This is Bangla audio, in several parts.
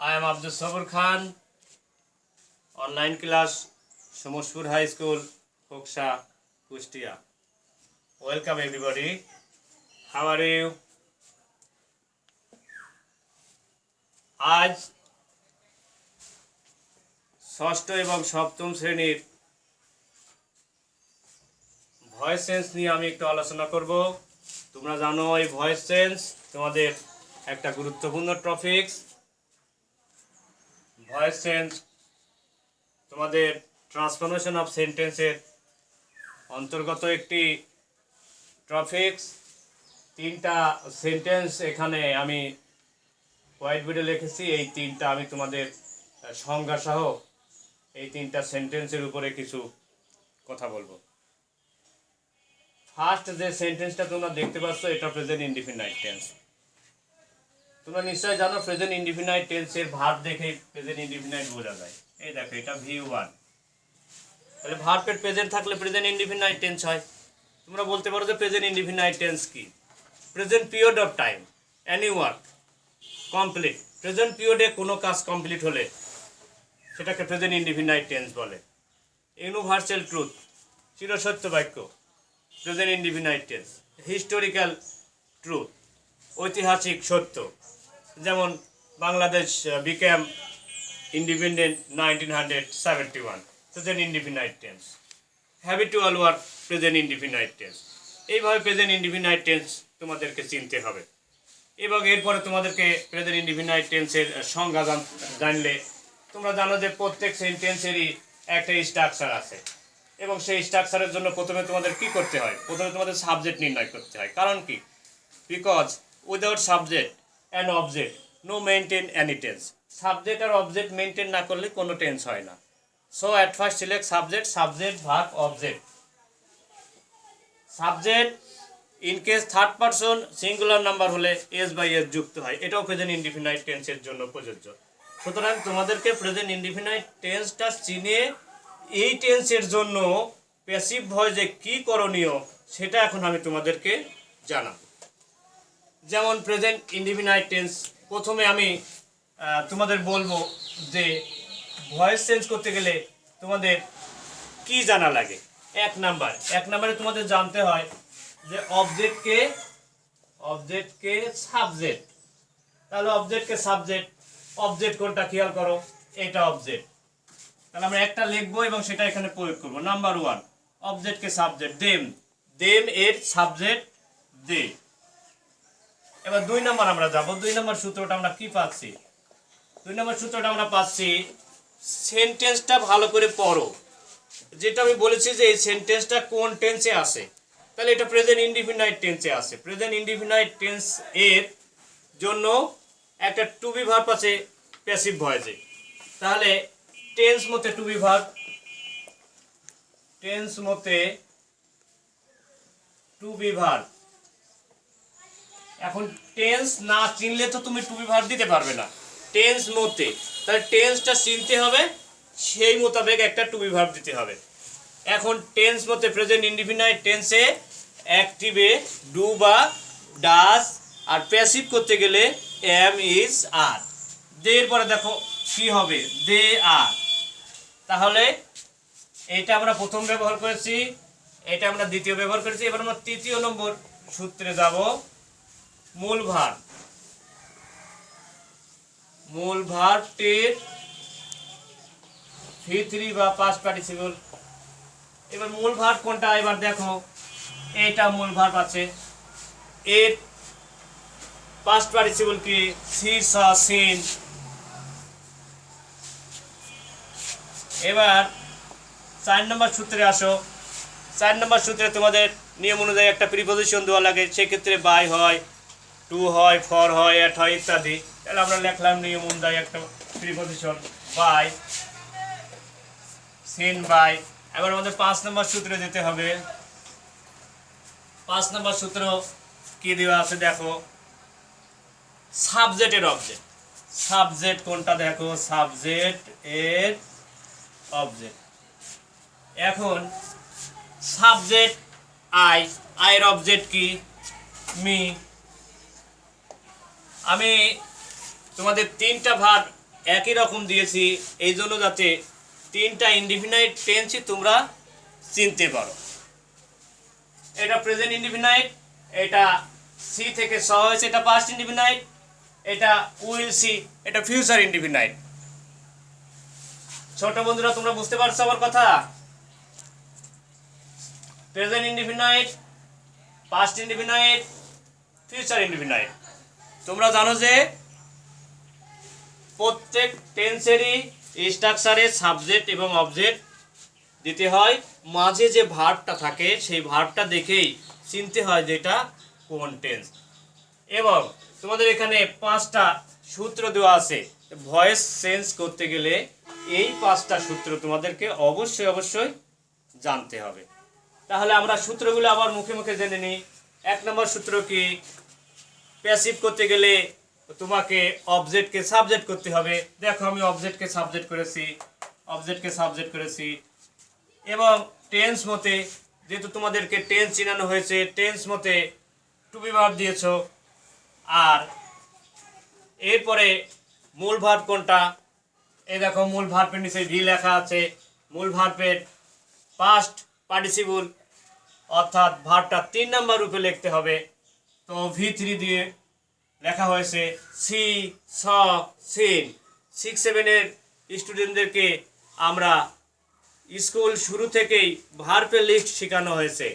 I am Abdul Sabur Khan, online class, Samoshpur High School, Hoksha, Kustia. Welcome everybody. How are you? আজ ষষ্ঠ এবং সপ্তম শ্রেণীর ভয়েস সেন্স নিয়ে আমি একটু আলোচনা করব। তোমরা জানো এই ভয়েস সেন্স তোমাদের একটা গুরুত্বপূর্ণ টপিকস। ভয়েস সেন্স তোমাদের ট্রান্সফরমেশন অফ সেন্টেন্সের অন্তর্গত একটি টপিকস। তিনটা সেন্টেন্স এখানে আমি হোয়াইট বোর্ডে লিখেছি। এই তিনটা আমি তোমাদের সংজ্ঞা সহ এই তিনটা সেন্টেন্সের উপরে কিছু কথা বলবো। ফার্স্ট যে সেন্টেন্সটা তোমরা দেখতে পাচ্ছ এটা প্রেজেন্ট ইনডিফিনাইট টেন্স। তোমরা নিশ্চয়ই জানো প্রেজেন্ট ইনডিফিনাইট টেন্সের ভার্ব দেখে প্রেজেন্ট ইনডিফিনাইট বোঝা যায়। এই দেখো এটা V1। তাহলে ভার্বের প্রেজেন্ট থাকলে প্রেজেন্ট ইনডিফিনাইট টেন্স হয়। তোমরা বলতে পারো যে প্রেজেন্ট ইনডিফিনাইট টেন্স কি? Present period of time, any work complete. Present পিরিয়ডে কোনো কাজ কমপ্লিট হলে সেটাকে প্রেজেন্ট ইনডিফিনাইট টেন্স বলে। ইউনিভার্সাল ট্রুথ, চিরসত্য বাক্য, present indefinite tense. Historical truth, ঐতিহাসিক সত্য, যেমন Bangladesh became independent 1971, present indefinite tense. Habitual work, present indefinite tense. এইভাবে প্রেজেন্ট ইনডিফিনাইট টেন্স তোমাদেরকে চিনতে হবে। এবং এরপরে তোমাদেরকে প্রেজেন্ট ইনডিফিনাইট টেন্সের সংজ্ঞা জানলে তোমরা জানো যে প্রত্যেক সেন্টেন্সেরই একটা স্ট্রাকচার আছে এবং সেই স্ট্রাকচারের জন্য প্রথমে তোমাদের কি করতে হয়? প্রথমে তোমাদের সাবজেক্ট নির্ণয় করতে হয়। কারণ কি? Because without subject and object no maintain any tense. Subject আর অবজেক্ট মেনটেন না করলে কোনো টেন্স হয় না। So at first select subject, subject verb object. Subject in case third person singular number হলে এস বাই এস যুক্ত হয়। এটাও প্রেজেন্ট ইনডিফিনাইট টেন্সের জন্য প্রযোজ্য। সুতরাং তোমাদেরকে প্রেজেন্ট ইনডিফিনাইট টেন্সটা চিনে এই টেন্সের জন্য প্যাসিভ ভয়েসে কি করণীয় সেটা এখন আমি তোমাদেরকে জানাবো। যেমন প্রেজেন্ট ইনডিফিনাইট টেন্স, প্রথমে আমি তোমাদের বলবো যে ভয়েস চেঞ্জ করতে গেলে তোমাদের কি জানা লাগে। এক নাম্বারে তোমাদের জানতে হয় যে অবজেক্টকে সাবজেক্ট। তাহলে অবজেক্টকে সাবজেক্ট, অবজেক্ট কোনটা খেয়াল করো, এটা অবজেক্ট। তাহলে আমরা একটা লিখবো এবং সেটা এখানে প্রয়োগ করব। নাম্বার 1, অবজেক্টকে সাবজেক্ট, দেম এর সাবজেক্ট দে। এবার 2 নম্বর আমরা যাব। 2 নম্বর সূত্রটা আমরা কি পাচ্ছি? 2 নম্বর সূত্রটা আমরা পাচ্ছি সেন্টেন্সটা ভালো করে পড়ো। যেটা আমি বলেছি যে এই সেন্টেন্সটা কোন টেন্সে আছে, তাহলে এটা প্রেজেন্ট ইনডিফিনাইট টেন্সে আছে। প্রেজেন্ট ইনডিফিনাইট টেন্স এর জন্য একটা টু বি ভার্ব আছে প্যাসিভ ভয়েসে। তাহলে টেন্স মতে টু বি ভার্ব, টেন্স মতে টু বি ভার্ব। এখন টেন্স না চিনলে তো তুমি টু বি ভার্ব দিতে পারবে না। টেন্স মতে, তাহলে টেন্সটা চিনতে হবে, সেই মোতাবেক একটা টু বি ভার্ব দিতে হবে। এখন টেন্স মতে প্রেজেন্ট ইনডিফিনাইট টেন্সে অ্যাক্টিভে ডু বা ডাজ, আর প্যাসিভ করতে গেলে এম ইজ আর। দের পরে দেখো কি হবে, দে আর। তাহলে এইটা আমরা প্রথম ব্যবহার করেছি, এটা আমরা দ্বিতীয় ব্যবহার করেছি। এবার আমরা তৃতীয় নম্বর সূত্রে যাব। মূল ভার্বটির V3 বা পাস্ট পার্টিসিপল। এবার মূল ভার্ব কোনটা? এবার দেখো এইটা মূল ভার্ব আছে, এর পাস্ট পার্টিসিপল কি? সি, সা, সিন। এবার 4 নম্বর সূত্রে আসো। 4 নম্বর সূত্রে তোমাদের নিয়ম অনুযায়ী একটা প্রিপোজিশন দেওয়া লাগে। সেক্ষেত্রে বাই হয়, টু হয়, ফর হয়, এট হয় ইত্যাদি। তাহলে আমরা লিখলাম নিয়ম অনুযায়ী একটা প্রিপোজিশন বাই, সিন বাই। এবার আমাদের 5 নম্বর সূত্রে যেতে হবে। 5 নম্বর সূত্র কি দেওয়া আছে দেখো, সাবজেক্টের অবজেক্ট। সাবজেক্ট কোনটা দেখো, সাবজেক্ট এর অবজেক্ট। এখন সাবজেক্ট আয়ের অবজেক্ট কি? মি। আমি তোমাদের 3টা ভার্ব একই রকম দিয়েছি এই জন্য যাতে তিনটা ইনডিফিনাইট টেন্সই তোমরা চিনতে পারো। এটা প্রেজেন্ট ইনডিফিনাইট, এটা সি থেকে স হয়েছে, এটা পাস্ট ইনডিফিনাইট, এটা উইল সি, এটা ফিউচার ইনডিফিনাইট। ছোট বন্ধুরা তোমরা বুঝতে পারছো আমার কথা? Present indefinite, past indefinite, future indefinite. তোমরা জানো যে প্রত্যেক টেন্সেরই স্ট্রাকচারে সাবজেক্ট এবং অবজেক্ট দিতে হয়, মাঝে যে ভার্বটা থাকে সেই ভার্বটা দেখেই চিনতে হয় যে এটা কোন টেন্স। এবং তোমাদের এখানে 5টা সূত্র দেওয়া আছে, ভয়েস চেঞ্জ করতে গেলে এই 5টা সূত্র তোমাদেরকে অবশ্যই জানতে হবে। তাহলে আমরা সূত্রগুলো আবার মুখে মুখে জেনে নিই। 1 নম্বর সূত্র কি? প্যাসিভ করতে গেলে তোমাকে অবজেক্টকে সাবজেক্ট করতে হবে। দেখো আমি অবজেক্টকে সাবজেক্ট করেছি এবং টেন্স মতে, যেহেতু তোমাদেরকে টেন্স চিনানো হয়েছে, টেন্স মতে টু বি ভার্ব দিয়েছো। আর এরপরে মূল ভার্ব কোনটা? এই দেখো মূল ভার্বের নিচে ভি লেখা আছে। মূল ভার্বের পাস্ট পার্টিসিপল, অর্থাৎ ভার্বটা 3 নম্বর রূপে লিখতে হবে। তো V3 দিয়ে লেখা হয়েছে সি, স, সিন। 6-7 এর স্টুডেন্টদেরকে আমরা স্কুল শুরু থেকেই ভার্বের লিস্ট শেখানো হয়েছে।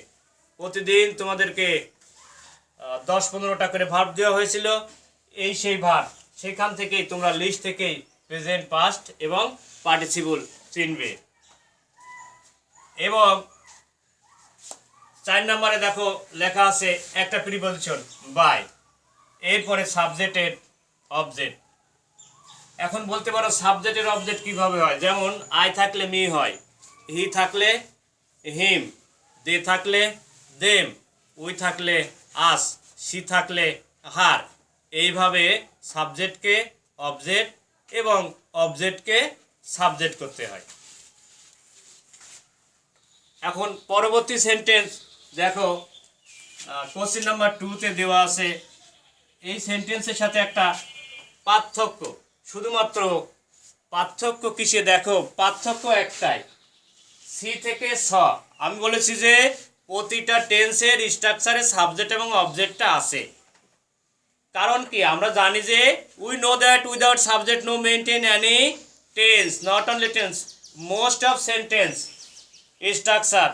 প্রতিদিন তোমাদেরকে 10-15টা করে ভার্ব দেওয়া হয়েছিল। এই সেই ভার্ব, সেখান থেকেই তোমরা লিস্ট থেকেই প্রেজেন্ট, পাস্ট এবং পার্টিসিপল চিনবে। এবং 4 নম্বরে দেখো লেখা আছে একটা প্রিপজিশন বাই, এরপরে সাবজেক্টের অবজেক্ট। এখন বলতে পারো সাবজেক্টের অবজেক্ট কিভাবে হয়? যেমন আই থাকলে মি হয়, হি থাকলে হিম, দে থাকলে দেম, উই থাকলে আস, সি থাকলে হার। এইভাবে সাবজেক্টকে অবজেক্ট এবং অবজেক্টকে সাবজেক্ট করতে হয়। এখন পরবর্তী সেন্টেন্স দেখো কোশ্চেন নাম্বার 2-তে দেওয়া আছে। এই সেন্টেন্সের সাথে একটা পার্থক্য, শুধুমাত্র পার্থক্য কিসে? দেখো পার্থক্য একটাই, সি থেকে স। আমি বলেছি যে প্রতিটা টেন্সের স্ট্রাকচারে সাবজেক্ট এবং অবজেক্টটা আছে। কারণ কি? আমরা জানি যে we know that without subject no maintain any tense, not only tense, most of sentence structure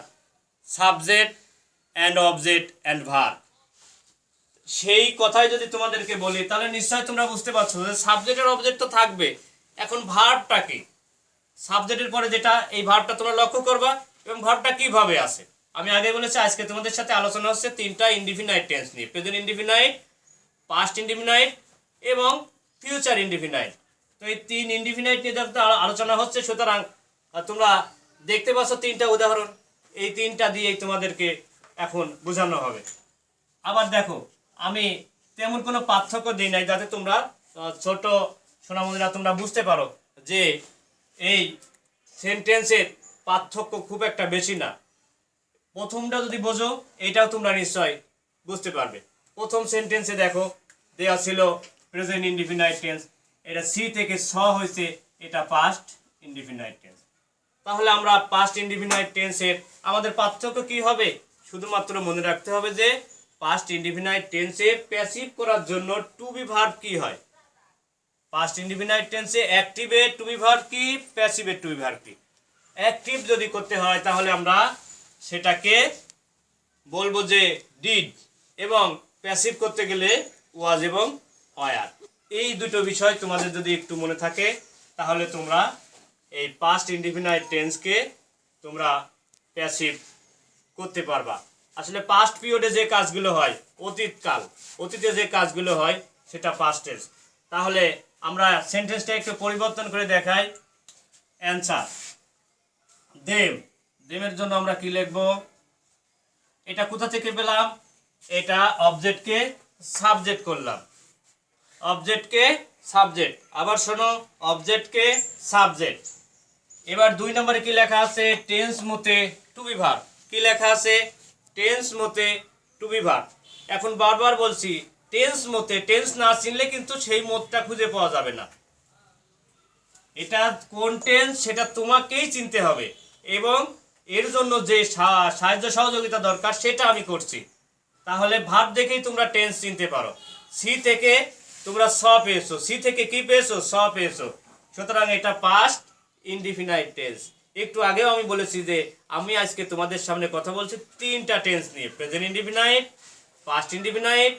subject and object and verb. সেই কথাই যদি তোমাদেরকে বলি তাহলে নিশ্চয়ই তোমরা বুঝতে পারছো যে সাবজেক্টের অবজেক্ট তো থাকবে। এখন ভার্বটা কি? সাবজেক্টের পরে যেটা, এই ভার্বটা তোমরা লক্ষ্য করবা এবং ভার্বটা কিভাবে আসে। আমি আগে বলেছি আজকে তোমাদের সাথে আলোচনা হচ্ছে 3টা ইনডিফিনাইট টেন্স নিয়ে, প্রেজেন্ট ইনডিফিনাইট, পাস্ট ইনডিফিনাইট এবং ফিউচার ইনডিফিনাইট। তো এই 3 ইনডিফিনাইট নিয়ে যখন আলোচনা হচ্ছে, সুতরাং তোমরা দেখতে পাচ্ছ 3টা উদাহরণ, এই 3টা দিয়েই তোমাদেরকে এখন বোঝানো হবে। আবার দেখো আমি তেমন কোনো পার্থক্য দিই নাই, যাতে তোমরা ছোট সোনামণিরা তোমরা বুঝতে পারো যে এই সেন্টেন্সের পার্থক্য খুব একটা বেশি না। প্রথমটা যদি বোঝো এটাও তোমরা নিশ্চয় বুঝতে পারবে। প্রথম সেন্টেন্সে দেখো দেওয়া ছিল প্রেজেন্ট ইনডিফিনাইট টেন্স, এটা সি থেকে স হয়েছে, এটা পাস্ট ইনডিফিনাইট টেন্স। তাহলে আমরা পাস্ট ইনডিফিনাইট টেন্সের আমাদের পার্থক্য কি হবে? শুধুমাত্র মনে রাখতে হবে যে পাস্ট ইনডিফিনাইট টেন্সে প্যাসিভ করার জন্য টু বি ভার্ব কি হয়। পাস্ট ইনডিফিনাইট টেন্সে অ্যাক্টিভে টু বি ভার্ব কি, প্যাসিভে টু বি ভার্ব কি। অ্যাক্টিভ যদি করতে হয় তাহলে আমরা সেটাকে বলবো যে ডিড, এবং প্যাসিভ করতে গেলে ওয়াজ এবং ওয়ার। এই দুটো বিষয় তোমাদের যদি একটু মনে থাকে তাহলে তোমরা এই পাস্ট ইনডিফিনাইট টেন্সকে তোমরা প্যাসিভ করতে পারবা। আসলে পাস্ট পিরিয়ডে যে কাজগুলো হয়, অতীতকাল, অতীতে যে কাজগুলো হয় সেটা পাস্ট টেন্স। তাহলে আমরা সেন্টেন্সটা একটু পরিবর্তন করে দেখাই। অ্যান্সার দেম, দেমের জন্য আমরা কি লিখব? এটা কোথা থেকে পেলাম? এটা অবজেক্টকে সাবজেক্ট করলাম, অবজেক্টকে সাবজেক্ট। আবার শোনো, অবজেক্টকে সাবজেক্ট। এবার 2 নম্বরে কি লেখা আছে? টেন্স মতে টু বি ভার্ব। কি লেখা আছে? টেন্স মতে টু বি ভার্ব। এখন বারবার বলছি টেন্স মতে, টেন্স না চিনলে কিন্তু সেই মতটা খুঁজে পাওয়া যাবে না। এটা কোন টেন্স সেটা তোমাকেই চিনতে হবে, এবং এর জন্য যে সাহায্য সহযোগিতা দরকার সেটা আমি করছি। তাহলে ভাব দেখেই তোমরা টেন্স চিনতে পারো। সি থেকে তোমরা স পেয়েছো, সি থেকে কি পেয়েছো? স পেয়েছো। সুতরাং এটা পাস্ট ইনডিফিনাইট টেন্স। একটু আগেও আমি বলেছি যে আমি আজকে তোমাদের সামনে কথা বলছি তিনটা টেন্স নিয়ে, প্রেজেন্ট ইনডিফিনাইট, পাস্ট ইনডিফিনাইট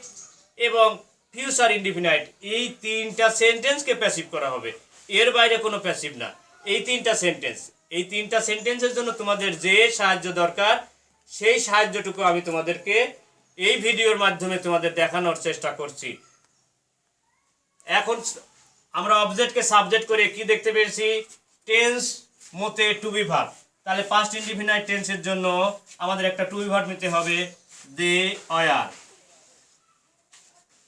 এবং ফিউচার ইনডিফিনাইট। এই তিনটা সেন্টেন্সকে প্যাসিভ করা হবে, এর বাইরে কোনো প্যাসিভ না। এই তিনটা সেন্টেন্স, এই তিনটা সেন্টেন্সের জন্য তোমাদের যে সাহায্য দরকার সেই সাহায্যটুকু আমি তোমাদেরকে এই ভিডিওর মাধ্যমে তোমাদের দেখানোর চেষ্টা করছি। এখন আমরা অবজেক্টকে সাবজেক্ট করে কি দেখতে পেয়েছি? টেন্স মতে টু বি ভার্ব। তাহলে পাস্ট ইনডিফিনাইট টেন্সের জন্য আমাদের একটা টু বি ভার্ব নিতে হবে, দে ওয়ার।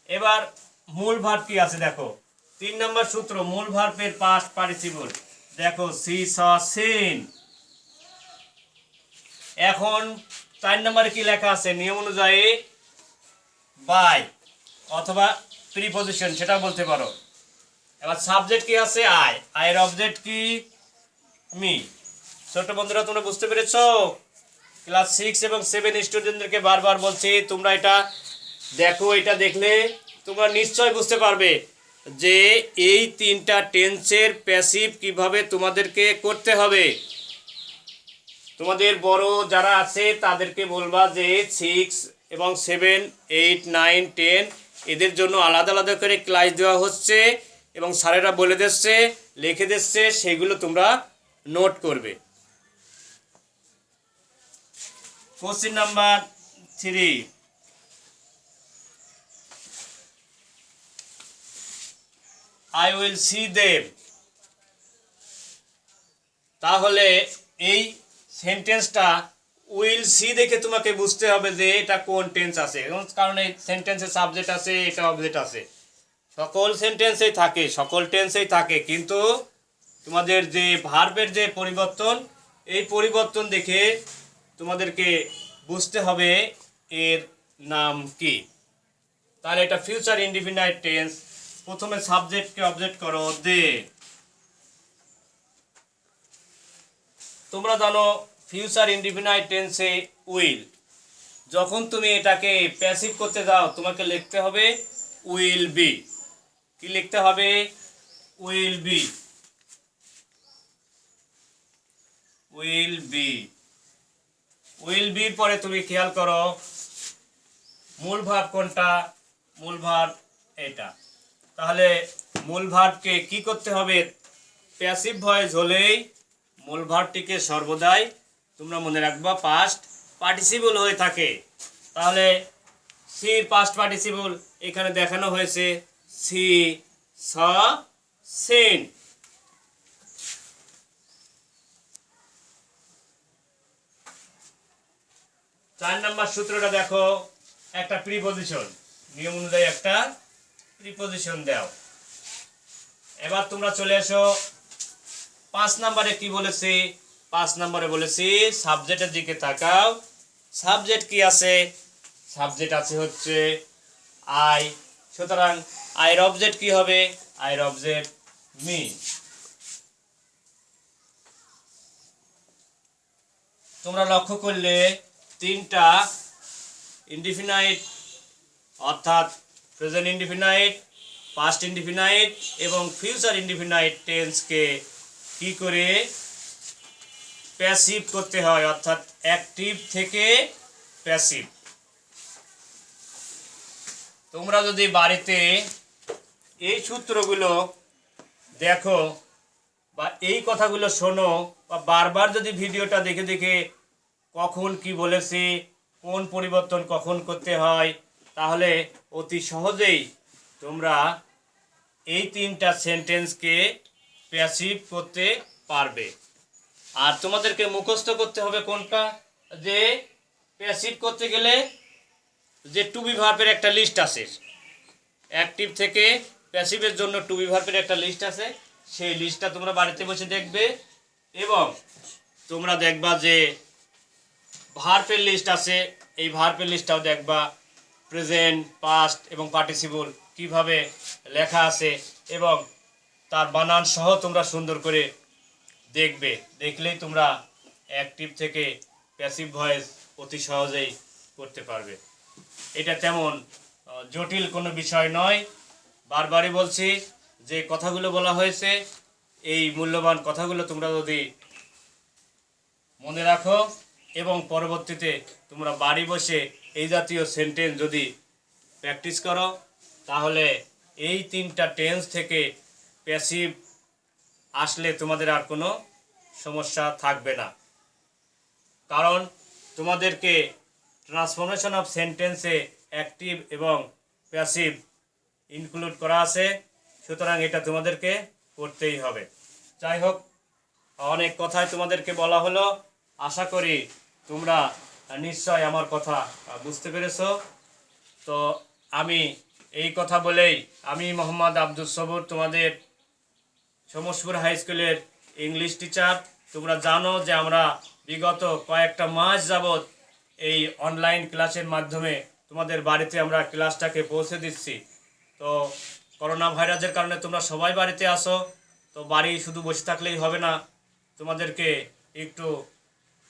এবার মূল ভার্ব কি আছে দেখো, 3 নম্বর সূত্র, মূল ভার্বের পাস্ট পার্টিসিপল। দেখো সি স সিন। এখন 4 নম্বরে কি লেখা আছে? নিয়ম অনুযায়ী বাই অথবা প্রিপজিশন, সেটা বলতে পারো। এবার সাবজেক্ট কি আছে? আই। আয়ের অবজেক্ট কি? মি। ছোট বন্ধুরা তোমরা বুঝতে পেরেছো? ক্লাস 6 এবং 7 স্টুডেন্টদেরকে বারবার বলছি তোমরা এটা দেখো, এটা দেখলে তোমরা নিশ্চয় বুঝতে পারবে যে এই তিনটা টেন্সের প্যাসিভ কিভাবে তোমাদেরকে করতে হবে। তোমাদের বড় যারা আছে তাদেরকে বলবা যে 6 এবং 7, 8, 9, 10 এদের জন্য আলাদা আলাদা করে ক্লাস দেওয়া হচ্ছে এবং স্যারেরা বলে দিচ্ছে, লিখে দিচ্ছে, সেগুলো তোমরা নোট করবে। Question number 3, I will see them। তাহলে এই সেন্টেন্সটা উইল সি দেখে তোমাকে বুঝতে হবে যে এটা কোন টেন্স আছে, কারণ এই সেন্টেন্সের সাবজেক্ট আছে, এটা অবজেক্ট আছে। সকল সেন্টেন্সেই থাকে, সকল টেন্সেই থাকে, কিন্তু তোমাদের যে ভার্বের যে পরিবর্তন, এই পরিবর্তন দেখে তোমাদেরকে বুঝতে হবে এর নাম কি। তাহলে এটা ফিউচার ইনডিফিনাইট টেন্স। প্রথমে সাবজেক্টকে অবজেক্ট করো, দে। তোমরা জানো ফিউচার ইনডিফিনাইট টেন্সে উইল, যখন তুমি এটাকে প্যাসিভ করতে যাও তোমাকে লিখতে হবে উইল বি। কি লিখতে হবে? Will be, will be. Will বির পরে তুমি খেয়াল করো মূল ভার্ব কোনটা? মূল ভার্ব এটা। তাহলে মূল ভার্বকে কি করতে হবে? প্যাসিভ ভয়েস হলেই মূল ভার্বটিকে সর্বদাই তোমরা মনে রাখবা পাস্ট পার্টিসিপল হয়ে থাকে। তাহলে সির পাস্ট পার্টিসিপল এখানে দেখানো হয়েছে, সি স সিন। চার নম্বর সূত্রটা দেখো, একটা প্রিপজিশন, নিয়ম অনুযায়ী একটা প্রিপজিশন দাও। এবার তোমরা চলে এসো 5 নম্বরে কি বলেছি? 5 নম্বরে বলেছি সাবজেক্টের দিকে তাকাও। সাবজেক্ট কি আছে? সাবজেক্ট আছে হচ্ছে আই। সুতরাং আইয়ের অবজেক্ট কি হবে? আইয়ের অবজেক্ট মি। তোমরা লক্ষ্য করলে তিনটা ইনডিফিনাইট অর্থাৎ প্রেজেন্ট ইনডিফিনাইট, পাস্ট ইনডিফিনাইট এবং ফিউচার ইনডিফিনাইট টেন্সকে কি করে প্যাসিভ করতে হয়, অর্থাৎ অ্যাক্টিভ থেকে প্যাসিভ। তোমরা যদি বাড়িতে এই সূত্রগুলো দেখো বা এই কথাগুলো শোনো বা বারবার যদি ভিডিওটা দেখে দেখে কখন কি বলেছে, কোন পরিবর্তন কখন করতে হয়, তাহলে অতি সহজেই তোমরা এই তিনটা সেন্টেন্সকে প্যাসিভ করতে পারবে। আর তোমাদেরকে মুখস্থ করতে হবে কোনটা? যে প্যাসিভ করতে গেলে যে টু বি ভার্বের একটা লিস্ট আছে, অ্যাক্টিভ থেকে প্যাসিভের জন্য টু বি ভার্বের একটা লিস্ট আছে, সেই লিস্টটা তোমরা বাড়িতে বসে দেখবে এবং তোমরা দেখবা যে ভার্বের লিস্ট আছে, এই ভার্বের লিস্টটাও দেখবা, প্রেজেন্ট, পাস্ট এবং পার্টিসিপল কিভাবে লেখা আছে এবং তার বানান সহ তোমরা সুন্দর করে দেখবে। দেখলেই তোমরা অ্যাক্টিভ থেকে প্যাসিভ ভয়েস অতি সহজেই করতে পারবে। এটা তেমন জটিল কোনো বিষয় নয়। বারবারই বলছি যে কথাগুলো বলা হয়েছে, এই মূল্যবান কথাগুলো তোমরা যদি মনে রাখো এবং পরবর্তীতে তোমরা বাড়ি বসে এই জাতীয় সেন্টেন্স যদি প্র্যাকটিস করো, তাহলে এই 3টা টেন্স থেকে প্যাসিভ আসলে তোমাদের আর কোনো সমস্যা থাকবে না। কারণ তোমাদেরকে ট্রান্সফরমেশন অফ সেন্টেন্সে অ্যাক্টিভ এবং প্যাসিভ ইনক্লুড করা আছে, সুতরাং এটা তোমাদেরকে করতেই হবে। যাই হোক, অনেক কথাই তোমাদেরকে বলা হলো। আশা করি তোমরা নিশ্চয় আমার কথা বুঝতে পেরেছো। তো আমি এই কথা বলেই আমি মোহাম্মদ আব্দুস সবুর, তোমাদের সমসপুর হাই স্কুলের ইংলিশ টিচার। তোমরা জানো যে আমরা বিগত কয়েকটা মাস যাবৎ এই অনলাইন ক্লাসের মাধ্যমে তোমাদের বাড়িতে আমরা ক্লাসটাকে পৌঁছে দিচ্ছি। তো করোনা ভাইরাসের কারণে তোমরা সবাই বাড়িতে আসো, তো বাড়ি শুধু বসে থাকলেই হবে না, তোমাদেরকে একটু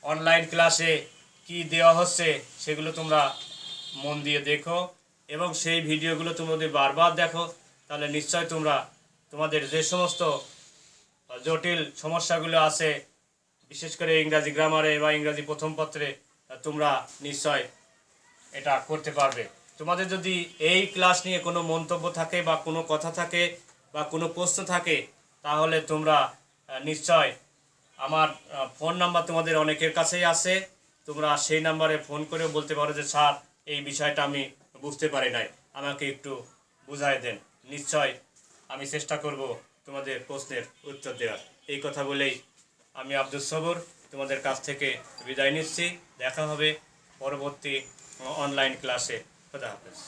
অনলাইন ক্লাসে কি দেওয়া হচ্ছে সেগুলো তোমরা মন দিয়ে দেখো এবং সেই ভিডিওগুলো তোমরা যদি বারবার দেখো, তাহলে নিশ্চয় তোমরা তোমাদের যে সমস্ত জটিল সমস্যাগুলো আছে, বিশেষ করে ইংরাজি গ্রামারে বা ইংরাজি প্রথম পত্রে, তোমরা নিশ্চয় এটা করতে পারবে। তোমাদের যদি এই ক্লাস নিয়ে কোনো মন্তব্য থাকে বা কোনো কথা থাকে বা কোনো প্রশ্ন থাকে, তাহলে তোমরা নিশ্চয় আমার ফোন নাম্বার তোমাদের অনেকের কাছেই আছে, তোমরা সেই নাম্বারে ফোন করে বলতে পারো যে স্যার এই বিষয়টা আমি বুঝতে পারি নাই, আমাকে একটু বুঝাই দেন। নিশ্চয় আমি চেষ্টা করব তোমাদের প্রশ্নের উত্তর দেওয়ার। এই কথা বলেই আমি আব্দুস সবুর তোমাদের কাছ থেকে বিদায় নিচ্ছি। দেখা হবে পরবর্তী অনলাইন ক্লাসে। খোদা হাফেজ।